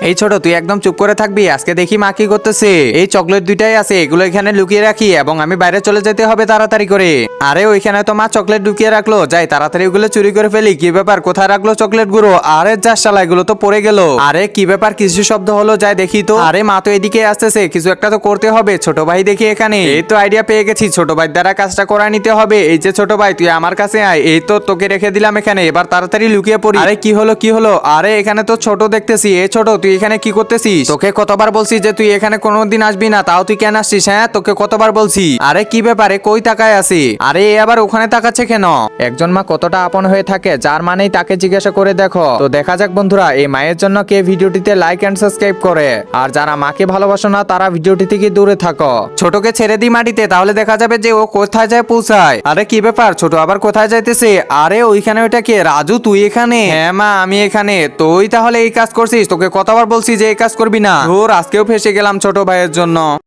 এই ছোট, তুই একদম চুপ করে থাকবি। আজকে দেখি মা কি করতেছে। এই চকলেট দুইটাই আছে, এগুলো এখানে লুকিয়ে রাখি এবং আমি বাইরে চলে যেতে হবে তাড়াতাড়ি করে। আরে ওইখানে তো মা চকলেট ঢুকিয়ে রাখলো, যাই তাড়াতাড়ি ওগুলো চুরি করে ফেলি। কি ব্যাপার, কোথায় রাখলো চকলেট গুলো? আরে যা শালা, এগুলো তো পড়ে গেল। আরে কি ব্যাপার, কিছু শব্দ হলো, যাই দেখি তো। আরে মা তো এদিকে আসতেছে, কিছু একটা তো করতে হবে। ছোট ভাই দেখি এখানে। এই তো আইডিয়া পেয়ে গেছি, ছোট ভাই দ্বারা কাজটা করা নিতে হবে। এই যে ছোট ভাই, তুই আমার কাছে আয়। এই তো তোকে রেখে দিলাম এখানে, এবার তাড়াতাড়ি লুকিয়ে পড়ি। আরে কি হলো কি হলো? আরে এখানে তো ছোট দেখতেছি। এই ছোট, তুই এখানে কি করতেছিস? তোকে কতবার বলছি যে তুই এখানে কোনোদিন আসবি না, তাও তুই কেন আসছিস? হ্যাঁ, তোকে কতবার বলছি। আরে কি ব্যাপারে, কই তাকায় আছি? আরে এ আবার ওখানে তাকাচ্ছে কেন? একজন মা কতটা আপন হয়ে থাকে, যার মানেই তাকে জিজ্ঞাসা করে দেখো। তো দেখা যাক বন্ধুরা, এই মায়ের জন্য কে ভিডিওটিতে লাইক এন্ড সাবস্ক্রাইব করে। আর যারা মাকে ভালোবাসো না, তারা ভিডিওটি থেকে দূরে থাকো। ছোটকে ছেড়ে দিই মাটিতে, তাহলে দেখা যাবে যে ও কোথায় যায় পৌঁছায়। আরে কি ব্যাপার, ছোট আবার কোথায় যাইতেছে? আরে ওইখানে ওইটা কে? রাজু, তুই এখানে? হ্যাঁ মা, আমি এখানে। তুই তাহলে এই কাজ করছিস? তোকে কতবার বলছি যে এই কাজ করবি না। ধুর, আজকেও ফেসে গেলাম ছোট ভাইয়ের জন্য।